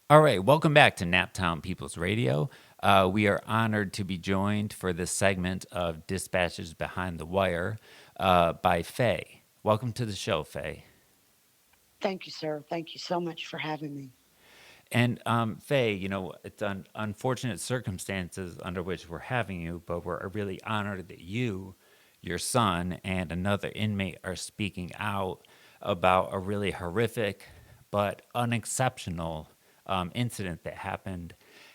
All right, welcome back to Naptown People's Radio. We are honored to be joined for this segment of Dispatches Behind the Wire by Faye. Welcome to the show, Faye. Thank you, sir. Thank you so much for having me. And Faye, it's unfortunate circumstances under which we're having you, but we're really honored that you, your son, and another inmate are speaking out about a really horrific but unexceptional incident that happened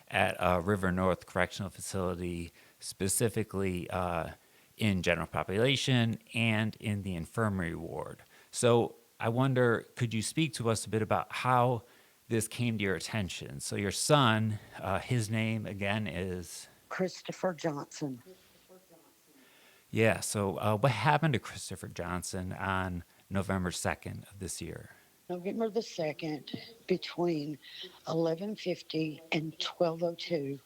at River North Correctional Facility, specifically in general population and in the infirmary ward. So I wonder, could you speak to us a bit about how this came to your attention? So your son, his name again is. Christopher Johnson. Yeah, so what happened to Christopher Johnson on November 2nd of this year? November the 2nd, between 11:50 and 12:02,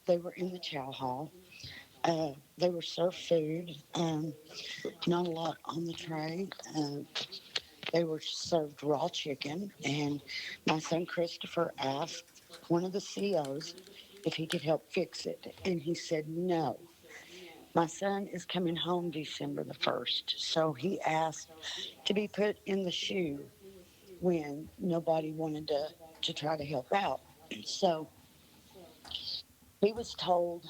they were in the chow hall. They were served food, not a lot on the tray. They were served raw chicken, and my son Christopher asked one of the COs if he could help fix it, and he said no. My son is coming home December the 1st, so he asked to be put in the shoe when nobody wanted to try to help out. So he was told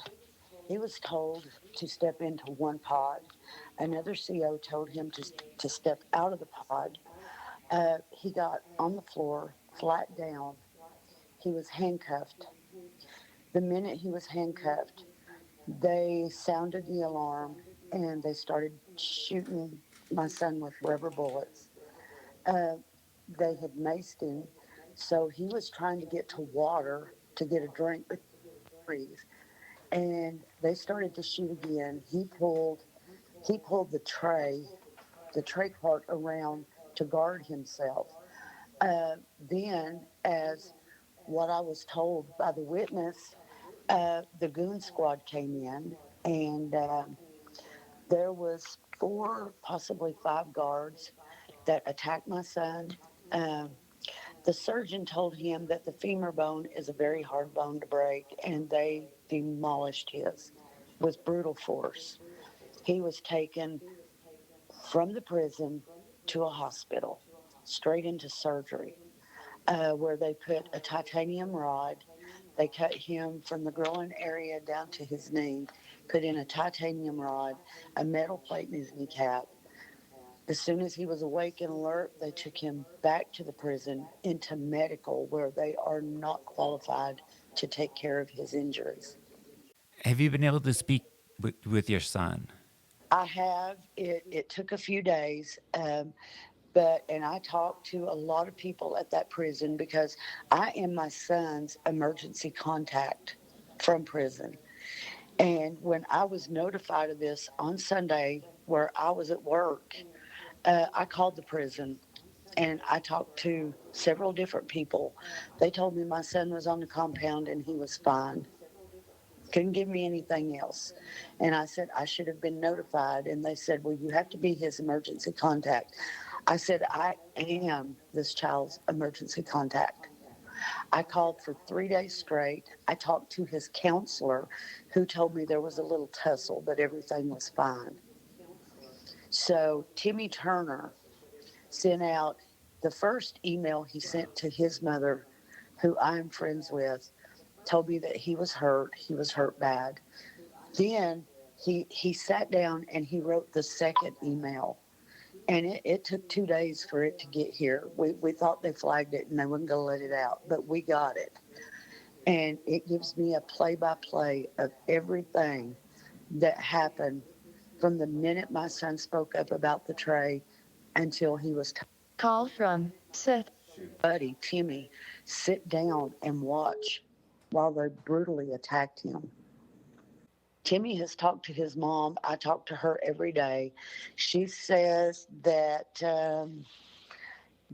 he was told to step into one pod. Another CO told him to step out of the pod. He got on the floor, flat down. He was handcuffed. The minute he was handcuffed, they sounded the alarm and they started shooting my son with rubber bullets. Uh, they had maced him, so he was trying to get to water to get a drink to breathe. And they started to shoot again. He pulled the tray part around to guard himself. Then, as what I was told by the witness, the goon squad came in, and there was four, possibly five guards that attacked my son. Um, the surgeon told him that the femur bone is a very hard bone to break, and they demolished his with brutal force. He was taken from the prison to a hospital, straight into surgery, where they put a titanium rod. They cut him from the groin area down to his knee, put in a titanium rod, a metal plate in his kneecap. As soon as he was awake and alert, they took him back to the prison into medical, where they are not qualified to take care of his injuries. Have you been able to speak with your son? I have. It took a few days, and I talked to a lot of people at that prison because I am my son's emergency contact from prison. And when I was notified of this on Sunday, where I was at work, I called the prison and I talked to several different people. They told me my son was on the compound and he was fine. Couldn't give me anything else. And I said, I should have been notified. And they said, well, you have to be his emergency contact. I said, I am this child's emergency contact. I called for 3 days straight. I talked to his counselor, who told me there was a little tussle, but everything was fine. So Timmy Turner sent out the first email he sent to his mother, who I'm friends with, told me that he was hurt. He was hurt bad. Then he sat down and he wrote the second email. And it took 2 days for it to get here. We thought they flagged it and they weren't going to let it out, but we got it. And it gives me a play by play of everything that happened from the minute my son spoke up about the tray until he was Call from Seth. buddy, Timmy, sit down and watch while they brutally attacked him. Timmy has talked to his mom. I talk to her every day. She says that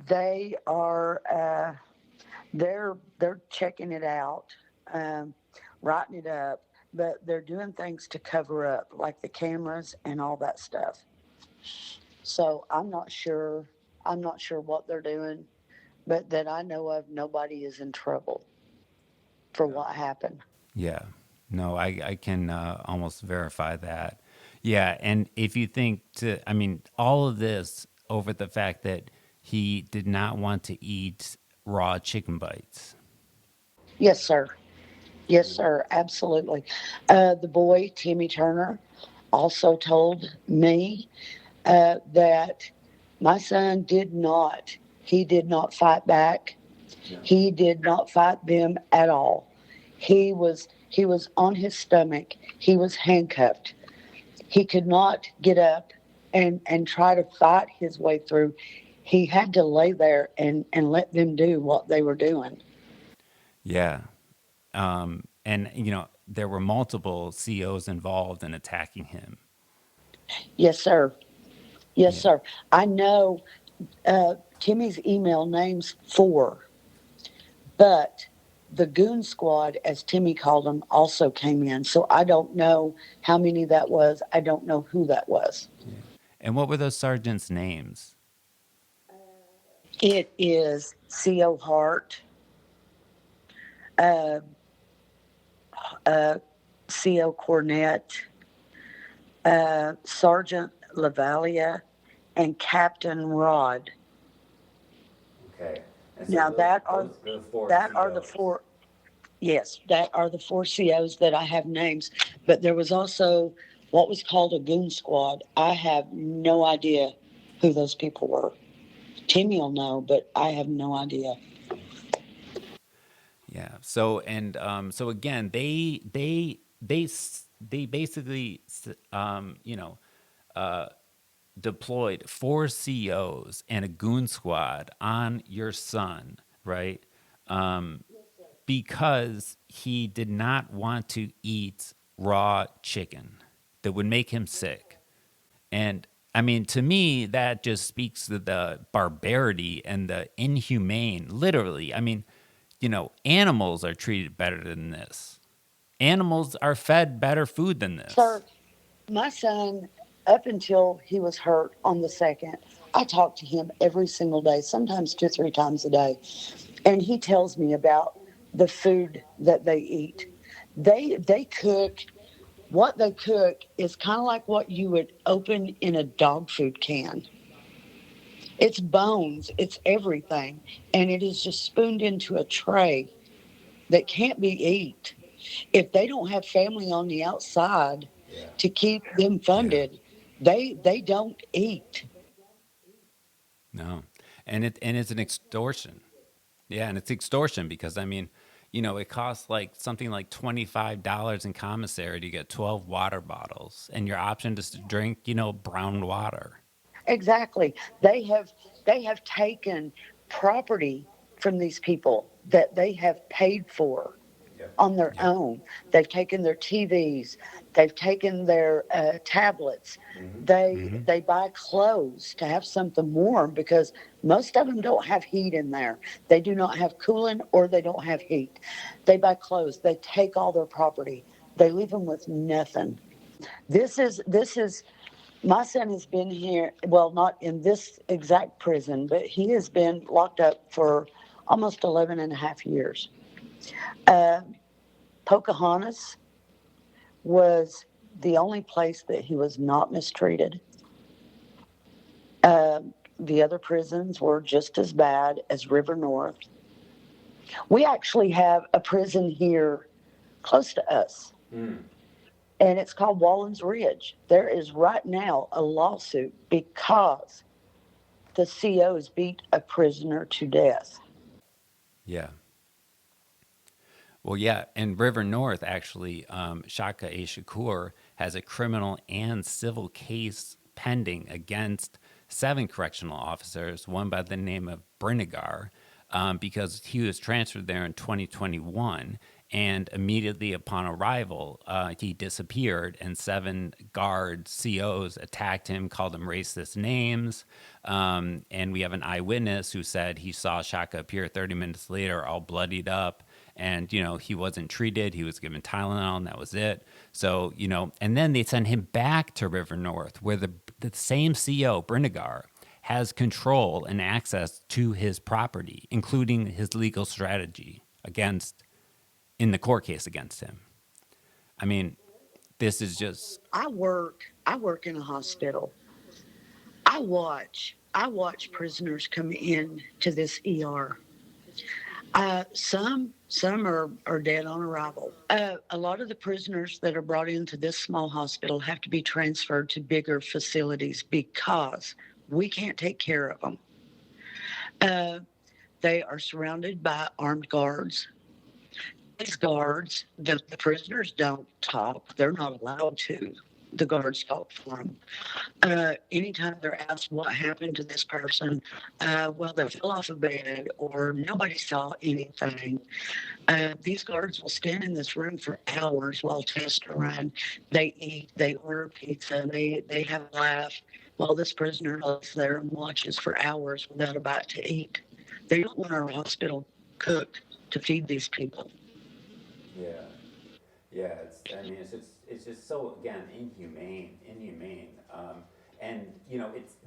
they are they're checking it out, um, writing it up, but they're doing things to cover up, like the cameras and all that stuff. So I'm not sure. I'm not sure what they're doing. but that I know of, nobody is in trouble for what happened. Yeah. No, I can almost verify that. Yeah. And if you think I mean, all of this over the fact that he did not want to eat raw chicken bites. Yes, sir. Yes, sir. Absolutely. The boy, Timmy Turner, also told me that my son he did not fight back. He did not fight them at all. He was on his stomach. He was handcuffed. He could not get up and try to fight his way through. He had to lay there and let them do what they were doing. Yeah. And, there were multiple COs involved in attacking him. Yes, sir. Yes, Yeah. sir. I know Timmy's email names 4, but the goon squad, as Timmy called them, also came in. So I don't know how many that was. I don't know who that was. Yeah. And what were those sergeants' names? It is C.O. Hart, uh, C.O. Cornett, Sergeant Lavalia, and Captain Rod. Okay. And so Now those four that are the COs. 4. Yes, that are the 4 COs that I have names. But there was also what was called a goon squad. I have no idea who those people were. Timmy will know, but I have no idea. Yeah. So and so again, they basically deployed 4 COs and a goon squad on your son, right? Because he did not want to eat raw chicken that would make him sick. And I mean, to me, that just speaks to the barbarity and the inhumane. Literally, I mean, animals are treated better than this. Animals are fed better food than this. Sir, my son, up until he was hurt on the 2nd, I talk to him every single day, sometimes 2, 3 times a day. And he tells me about the food that they eat. They cook. What they cook is kind of like what you would open in a dog food can. It's bones, it's everything, and it is just spooned into a tray that can't be eaten. If they don't have family on the outside Yeah. to keep them Yeah. funded, they don't eat. No. And it's an extortion. Yeah, and it's extortion because I mean, it costs like something like $25 in commissary to get 12 water bottles, and your option is to drink, brown water. Exactly. They have taken property from these people that they have paid for Yep. on their Yep. own. They've taken their TVs, they've taken their tablets. Mm-hmm. They Mm-hmm. they buy clothes to have something warm because most of them don't have heat in there. They do not have coolant or they don't have heat. They buy clothes. They take all their property. They leave them with nothing. This is my son has been here, well, not in this exact prison, but he has been locked up for almost 11 and a half years. Uh, Pocahontas was the only place that he was not mistreated. Uh, the other prisons were just as bad as River North. We actually have a prison here close to us, Mm. and it's called Wallens Ridge. There is right now a lawsuit because the COs beat a prisoner to death. Yeah. Well, yeah, and River North actually, Shaka A. Shakur has a criminal and civil case pending against 7 correctional officers, one by the name of Brinigar, because he was transferred there in 2021. And immediately upon arrival, he disappeared, and 7 guard COs attacked him, called him racist names. And we have an eyewitness who said he saw Shaka appear 30 minutes later, all bloodied up. And, he wasn't treated. He was given Tylenol, and that was it. So, and then they sent him back to River North, where the same CO, Brinigar, has control and access to his property, including his legal strategy in the court case against him. I mean, this is just, I work in a hospital. I watch prisoners come in to this ER. Some are dead on arrival. A lot of the prisoners that are brought into this small hospital have to be transferred to bigger facilities because we can't take care of them. They are surrounded by armed guards. These guards, the prisoners don't talk. They're not allowed to. The guards talk for them. Anytime they're asked what happened to this person, well, they fell off a bed or nobody saw anything. These guards will stand in this room for hours while tests are run. They eat, they order pizza, they have a laugh while this prisoner lays there and watches for hours without a bite to eat. They don't want our hospital cooked to feed these people. yeah. Yeah, it's just so, again, inhumane. And,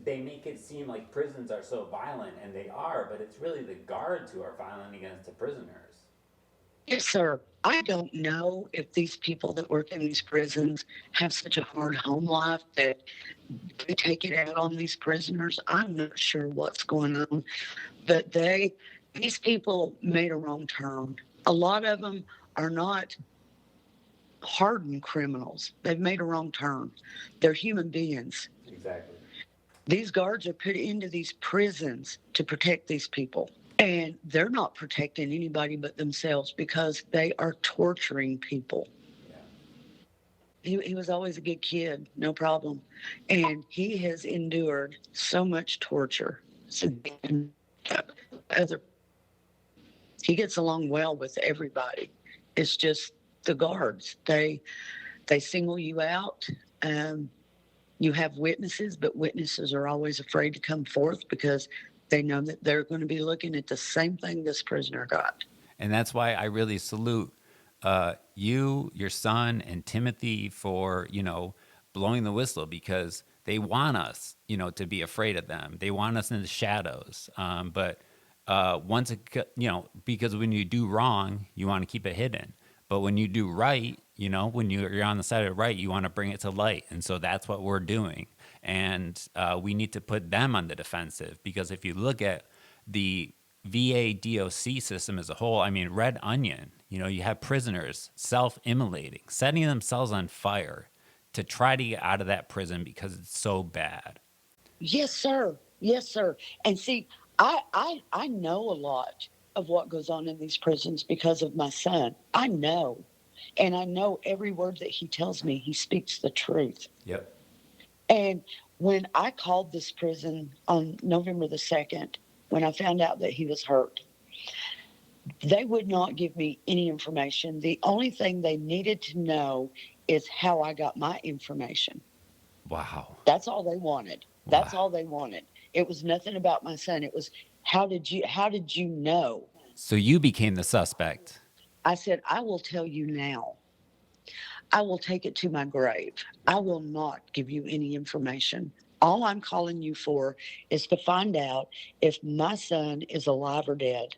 they make it seem like prisons are so violent, and they are, but it's really the guards who are violent against the prisoners. Yes, sir. I don't know if these people that work in these prisons have such a hard home life that they take it out on these prisoners. I'm not sure what's going on, but these people made a wrong turn. A lot of them are not hardened criminals. They've made a wrong turn. They're human beings. Exactly. These guards are put into these prisons to protect these people. And they're not protecting anybody but themselves because they are torturing people. Yeah. He was always a good kid, no problem. And he has endured so much torture. So he gets along well with everybody. It's just the guards. They single you out. You have witnesses, but witnesses are always afraid to come forth because they know that they're going to be looking at the same thing this prisoner got. And that's why I really salute you, your son, and Timothy for, blowing the whistle, because they want us, to be afraid of them. They want us in the shadows. But once because when you do wrong, you want to keep it hidden. But when you do right, when you're on the side of right, you want to bring it to light. And so that's what we're doing. And we need to put them on the defensive, because if you look at the VADOC system as a whole, I mean, Red Onion, you have prisoners self-immolating, setting themselves on fire to try to get out of that prison because it's so bad. Yes, sir. Yes, sir. And see, I know a lot of what goes on in these prisons because of my son. I know. And I know every word that he tells me, he speaks the truth. Yep. And when I called this prison on November the 2nd, when I found out that he was hurt, they would not give me any information. The only thing they needed to know is how I got my information. Wow. That's all they wanted. That's Wow. all they wanted. It was nothing about my son. It was, how did you know? So you became the suspect. I said, I will tell you now. I will take it to my grave. I will not give you any information. All I'm calling you for is to find out if my son is alive or dead.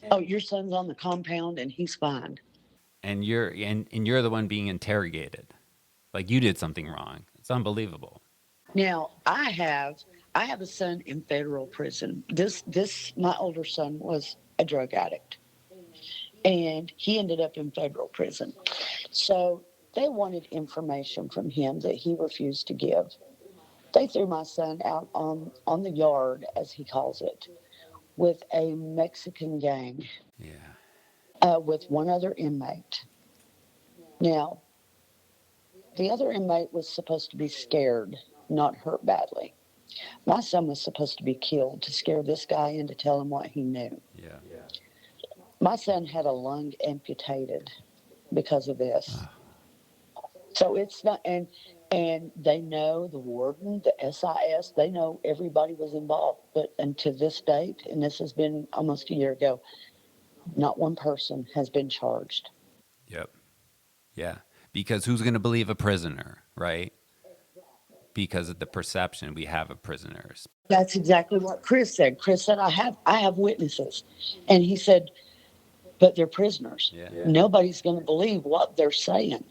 Oh, your son's on the compound and he's fine. And you're the one being interrogated. Like you did something wrong. It's unbelievable. Now, I have a son in federal prison. This my older son was a drug addict, and he ended up in federal prison. So they wanted information from him that he refused to give. They threw my son out on the yard, as he calls it, with a Mexican gang, Yeah. with one other inmate. Now, the other inmate was supposed to be scared, not hurt badly. My son was supposed to be killed to scare this guy into telling what he knew. Yeah. My son had a lung amputated because of this. So it's not, and they know the warden, the SIS, they know everybody was involved. But and to this date, and this has been almost a year ago, not one person has been charged. Yep. Yeah. Because who's going to believe a prisoner, right? because of the perception we have of prisoners. That's exactly what Chris said. Chris said, I have witnesses. And he said, but they're prisoners. Yeah. Nobody's going to believe what they're saying.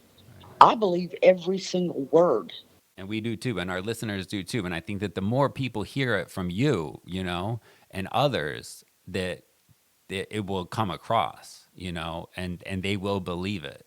I believe every single word. And we do too, and our listeners do too. And I think that the more people hear it from you, and others, that it will come across, and they will believe it.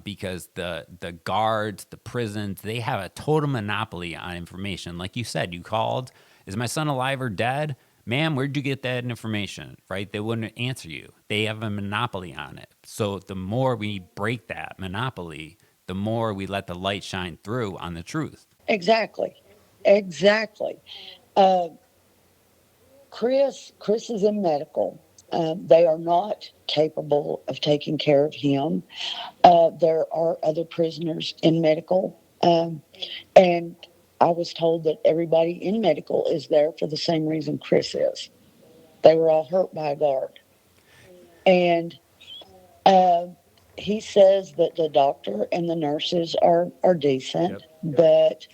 Because the guards, the prisons, they have a total monopoly on information. Like you said, you called, is my son alive or dead? Ma'am, where'd you get that information? Right? They wouldn't answer you. They have a monopoly on it. So the more we break that monopoly, the more we let the light shine through on the truth. Exactly. Chris is in medical. They are not capable of taking care of him. There are other prisoners in medical. And I was told that everybody in medical is there for the same reason Chris is. They were all hurt by a guard. And uh, he says that the doctor and the nurses are decent, but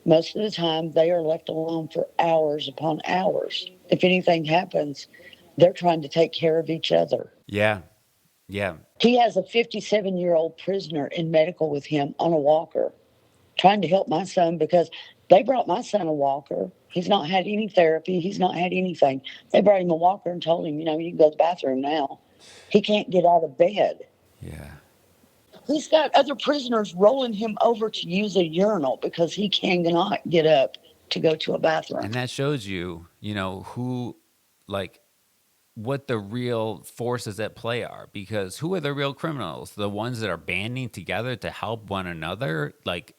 most of the time they are left alone for hours upon hours. If anything happens, they're trying to take care of each other. Yeah. Yeah. He has a 57-year-old prisoner in medical with him on a walker, trying to help my son because they brought my son a walker. He's not had any therapy. He's not had anything. They brought him a walker and told him, you can go to the bathroom now. He can't get out of bed. Yeah. He's got other prisoners rolling him over to use a urinal because he cannot get up to go to a bathroom. And that shows you, who, like, what the real forces at play are, because who are the real criminals? The ones that are banding together to help one another, like,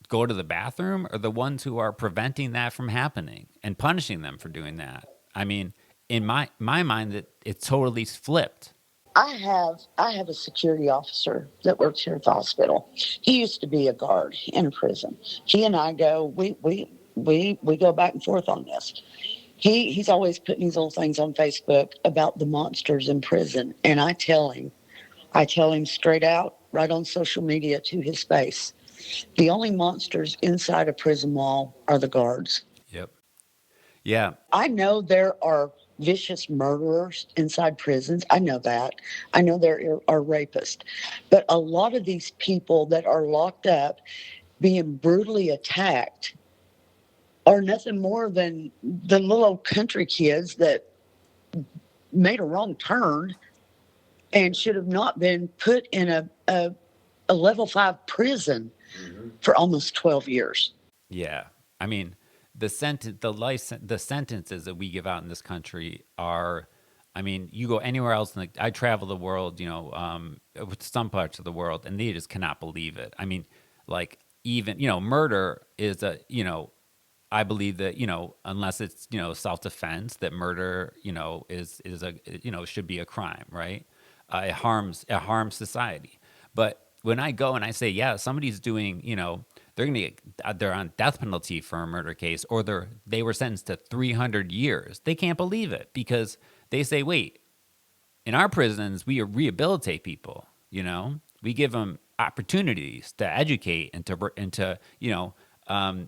go to the bathroom, or the ones who are preventing that from happening and punishing them for doing that? I mean, in my mind, that it's totally flipped. I have a security officer that works here at the hospital. He used to be a guard in a prison. He and I we go back and forth on this. He's always putting these little things on Facebook about the monsters in prison, and I tell him straight out, right on social media to his face, the only monsters inside a prison wall are the guards. Yep. Yeah. I know there are vicious murderers inside prisons. I know that. I know there are rapists. But a lot of these people that are locked up being brutally attacked are nothing more than the little country kids that made a wrong turn and should have not been put in a level 5 prison for almost 12 years. Yeah. I mean, the sentences that we give out in this country are, I mean, you go anywhere else, like, I travel the world, with some parts of the world, and they just cannot believe it. I mean, like, even, murder is I believe that, unless it's, self-defense, that murder, is should be a crime, right? It harms society. But when I go and I say, yeah, somebody's doing, they're on death penalty for a murder case, or they were sentenced to 300 years, they can't believe it, because they say, wait, in our prisons, we rehabilitate people, we give them opportunities to educate and to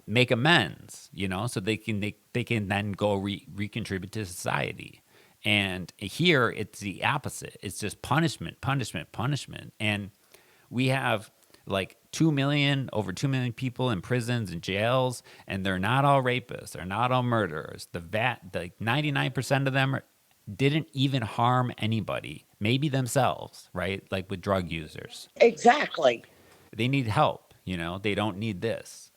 make amends, so they can then go recontribute to society. And here it's the opposite. It's just punishment. And we have like over 2 million people in prisons and jails, and they're not all rapists. They're not all murderers. The 99% of them didn't even harm anybody, maybe themselves, right? Like with drug users. Exactly. They need help, they don't need this.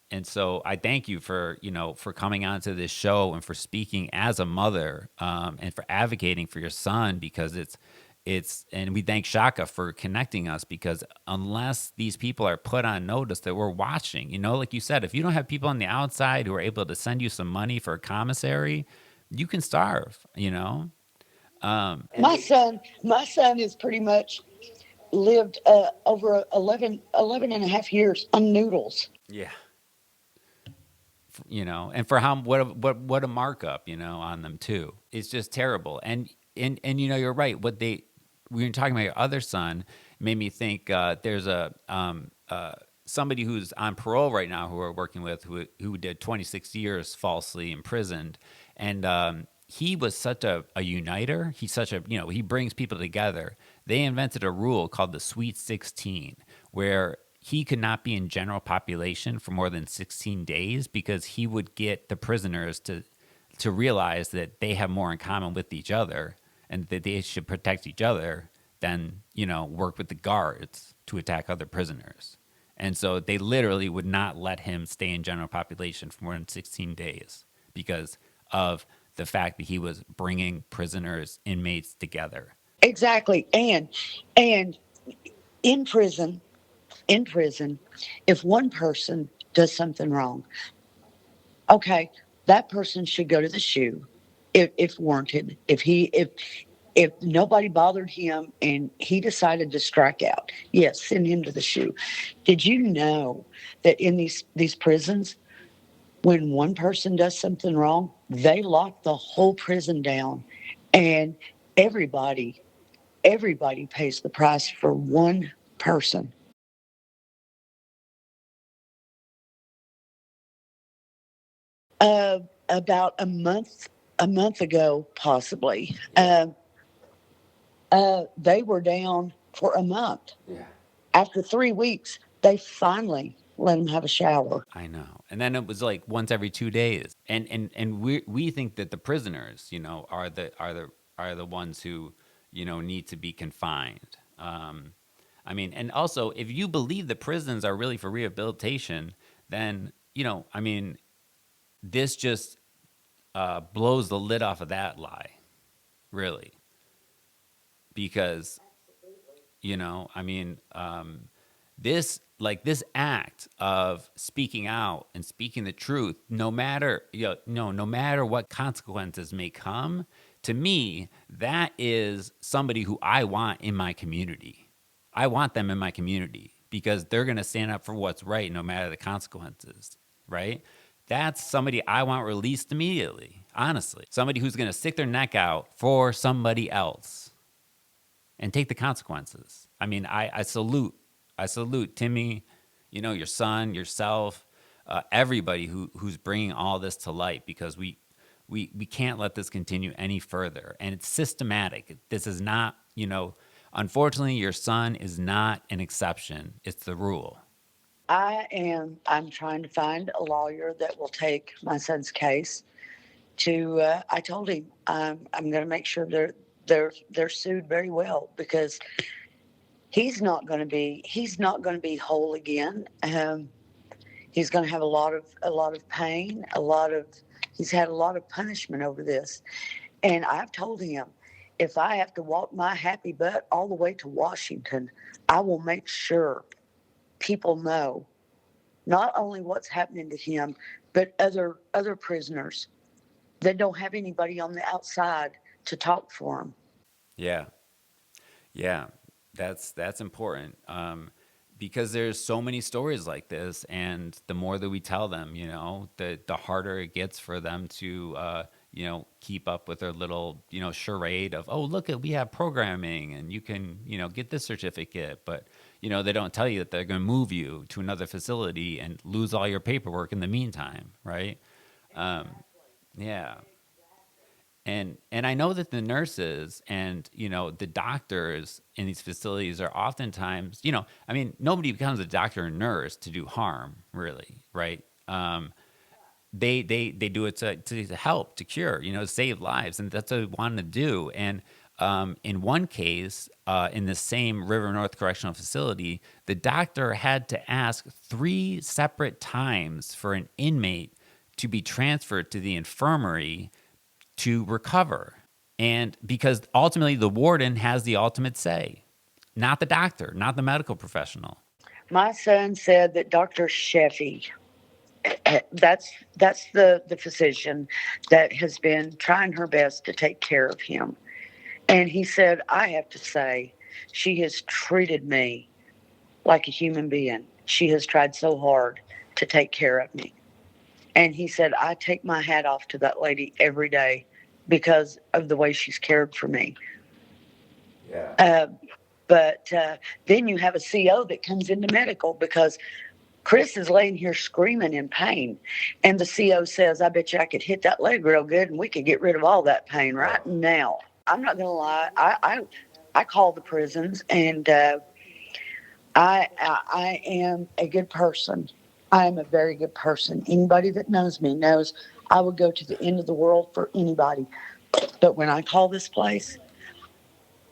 And so I thank you for coming onto this show and for speaking as a mother, and for advocating for your son, because and we thank Shaka for connecting us, because unless these people are put on notice that we're watching, like you said, if you don't have people on the outside who are able to send you some money for a commissary, you can starve, My son has pretty much lived over 11 and a half years on noodles. Yeah. And for what a markup, on them too. It's just terrible. And you're right. When you're talking about your other son, made me think, there's a somebody who's on parole right now, who we're working with, who did 26 years falsely imprisoned, and he was such a uniter. He's such a, he brings people together. They invented a rule called the Sweet 16, where he could not be in general population for more than 16 days because he would get the prisoners to realize that they have more in common with each other and that they should protect each other than, work with the guards to attack other prisoners. And so they literally would not let him stay in general population for more than 16 days because of the fact that he was bringing prisoners, inmates together. Exactly. And in prison, in prison, if one person does something wrong, okay, that person should go to the shoe if warranted. If nobody bothered him and he decided to strike out, yes, send him to the shoe. Did you know that in these prisons, when one person does something wrong, they lock the whole prison down, and everybody everybody pays the price for one person. Uh, about a month ago, possibly. They were down for a month. Yeah. After 3 weeks, they finally let them have a shower. I know. And then it was like once every 2 days. And we think that the prisoners, are the ones who, need to be confined. And also if you believe the prisons are really for rehabilitation, then, this just blows the lid off of that lie, really. Because, this act of speaking out and speaking the truth, no matter no matter what consequences may come, to me, that is somebody who I want in my community. I want them in my community because they're going to stand up for what's right no matter the consequences, right? That's somebody I want released immediately, honestly. Somebody who's going to stick their neck out for somebody else and take the consequences. I salute Timmy, your son, yourself, everybody who's bringing all this to light, because we can't let this continue any further. And it's systematic. This is not, unfortunately, your son is not an exception. It's the rule. I'm trying to find a lawyer that will take my son's case to, I told him, I'm going to make sure they're sued very well, because he's not going to be whole again. He's going to have a lot of pain, he's had a lot of punishment over this. And I've told him, if I have to walk my happy butt all the way to Washington, I will make sure people know not only what's happening to him, but other prisoners that don't have anybody on the outside to talk for them. Yeah. Yeah, that's important, because there's so many stories like this, and the more that we tell them, the harder it gets for them to, keep up with their little, charade of, oh, look at, we have programming, and you can, get this certificate, but they don't tell you that they're going to move you to another facility and lose all your paperwork in the meantime, right? Um, yeah. And I know that the nurses and the doctors in these facilities are oftentimes, nobody becomes a doctor or nurse to do harm, really, right? They do it to help, to cure, to save lives, and that's what they want to do. And in one case, in the same River North Correctional Facility, the doctor had to ask 3 separate times for an inmate to be transferred to the infirmary to recover. And because ultimately the warden has the ultimate say, not the doctor, not the medical professional. My son said that Dr. Sheffy, that's the physician that has been trying her best to take care of him. And he said, I have to say, she has treated me like a human being. She has tried so hard to take care of me. And he said, I take my hat off to that lady every day because of the way she's cared for me. Yeah. But then you have a CO that comes into medical because Chris is laying here screaming in pain. And the CO says, I bet you I could hit that leg real good and we could get rid of all that pain right now. I'm not going to lie. I call the prisons, and I am a good person. I am a very good person. Anybody that knows me knows I would go to the end of the world for anybody. But when I call this place,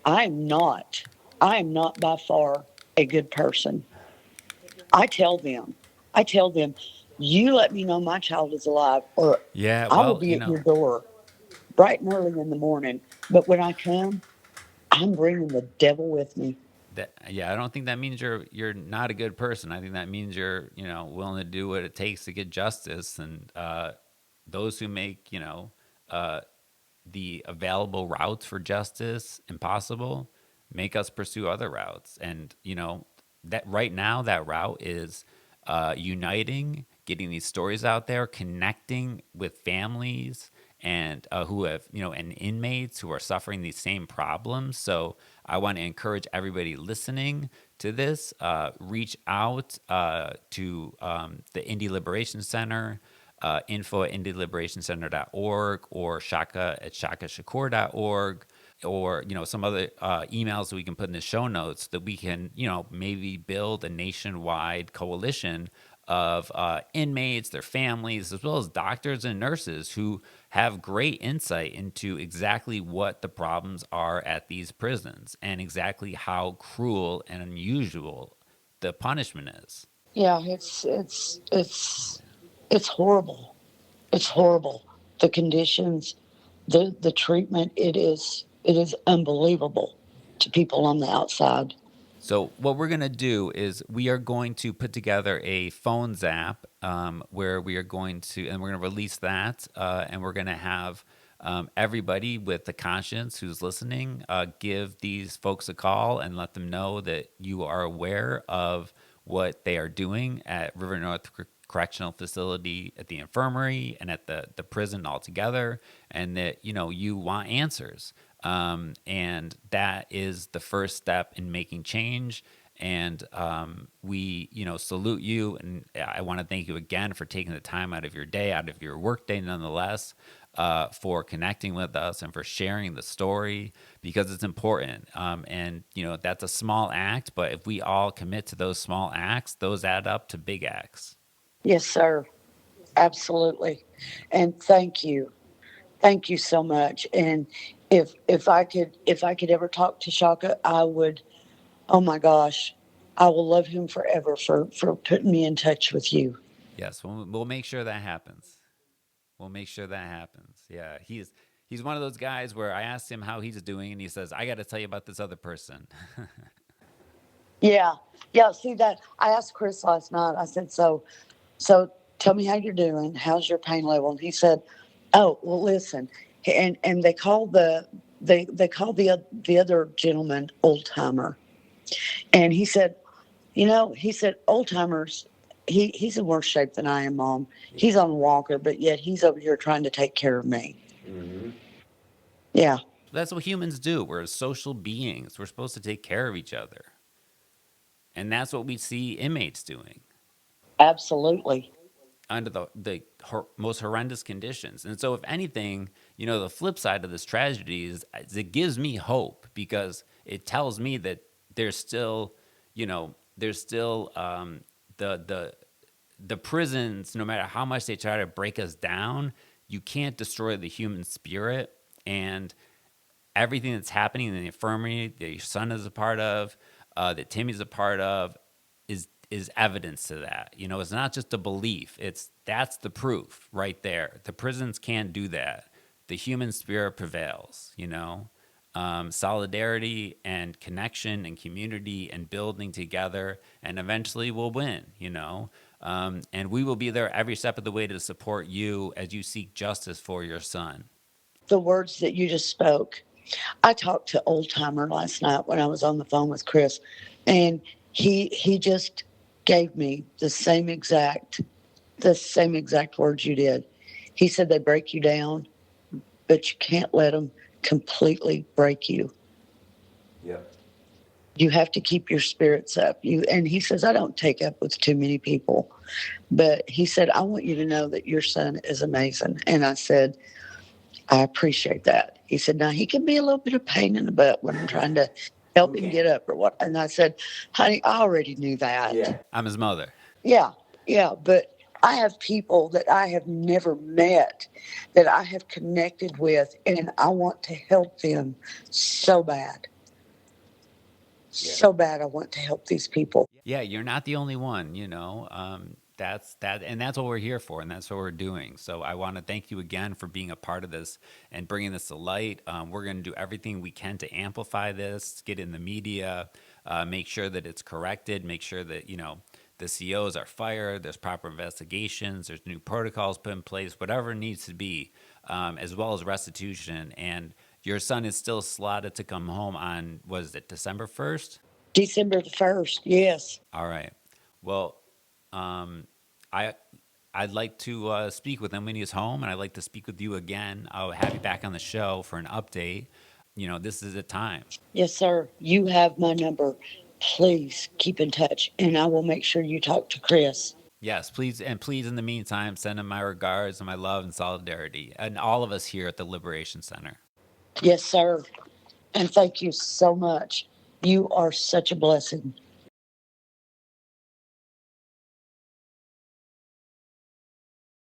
I'm not. I am not by far a good person. I tell them, I tell them, you let me know my child is alive, or Yeah, I will well, be at your door bright and early in the morning. But when I come, I'm bringing the devil with me. yeah, I don't think that means you're not a good person. I think that means you're willing to do what it takes to get justice, and those who make uh, the available routes for justice impossible make us pursue other routes. And that right now that route is uniting, getting these stories out there, connecting with families and who have and inmates who are suffering these same problems. So I want to encourage everybody listening to this, reach out to the Indie Liberation Center, info at indieliberationcenter.org, or shaka at shakashakur.org, or some other emails that we can put in the show notes, that we can maybe build a nationwide coalition of inmates, their families, as well as doctors and nurses who have great insight into exactly what the problems are at these prisons and exactly how cruel and unusual the punishment is. Yeah, it's horrible. It's horrible. The conditions, the treatment, it is unbelievable to people on the outside. So what we're going to do is we are going to put together a phone zap, where we are going to, and we're going to release that, and we're going to have everybody with the conscience who's listening give these folks a call and let them know that you are aware of what they are doing at River North Correctional Facility, at the infirmary, and at the prison altogether, and that you want answers. And that is the first step in making change. And we, salute you. And I want to thank you again for taking the time out of your day, out of your work day, nonetheless, for connecting with us and for sharing the story, because it's important. And, that's a small act, but if we all commit to those small acts, those add up to big acts. Yes, sir. Absolutely. And thank you. Thank you so much. And if I could ever talk to Shaka, I would. Oh my gosh, I will love him forever for putting me in touch with you. Yes, we'll make sure that happens. We'll make sure that happens. Yeah, he's one of those guys where I asked him how he's doing, and he says, "I got to tell you about this other person." Yeah, yeah. See that? I asked Chris last night. I said, so tell me how you're doing. How's your pain level? And he said, oh well, listen. And they called the other gentleman old timer, and he said old timers. He's in worse shape than I am, Mom. He's on a walker, but yet he's over here trying to take care of me. Yeah, That's what humans do. We're social beings. We're supposed to take care of each other, and that's what we see inmates doing absolutely. under the most horrendous conditions. And so, if anything, the flip side of this tragedy is it gives me hope, because it tells me that there's still, there's still the the prisons, no matter how much they try to break us down, you can't destroy the human spirit. And everything that's happening in the infirmary that your son is a part of, that Timmy's a part of, is evidence to that. It's not just a belief. That's the proof right there. The prisons can't do that. The human spirit prevails. Solidarity and connection and community and building together, and eventually we'll win. And we will be there every step of the way to support you as you seek justice for your son. The words that you just spoke. I talked to Old Timer last night when I was on the phone with Chris, and he just gave me the same exact words you did. He said they break you down, but you can't let them completely break you. Yep. You have to keep your spirits up. And he says, I don't take up with too many people. But he said, I want you to know that your son is amazing. And I said, I appreciate that. He said, now he can be a little bit of pain in the butt when I'm trying to help him get up or what. And I said, honey, I already knew that. Yeah. I'm his mother. Yeah, yeah. But I have people that I have never met that I have connected with, and I want to help them so bad. So bad. I want to help these people. Yeah, you're not the only one, you know. And that's what we're here for, and that's what we're doing. So I want to thank you again for being a part of this and bringing this to light. We're going to do everything we can to amplify this, get in the media, make sure that it's corrected, make sure that the COs are fired, there's proper investigations, there's new protocols put in place, whatever it needs to be, as well as restitution. And your son is still slotted to come home on, was it December 1st? December the 1st, yes. All right. Well, I I'd like to speak with him when he's home, and I'd like to speak with you again. I'll have you back on the show for an update. This is the time. Yes, sir. You have my number. Please keep in touch, and I will make sure you talk to Chris. Yes, please, and please, in the meantime, send him my regards and my love and solidarity, and all of us here at the Liberation Center. Yes, sir. And thank you so much. You are such a blessing.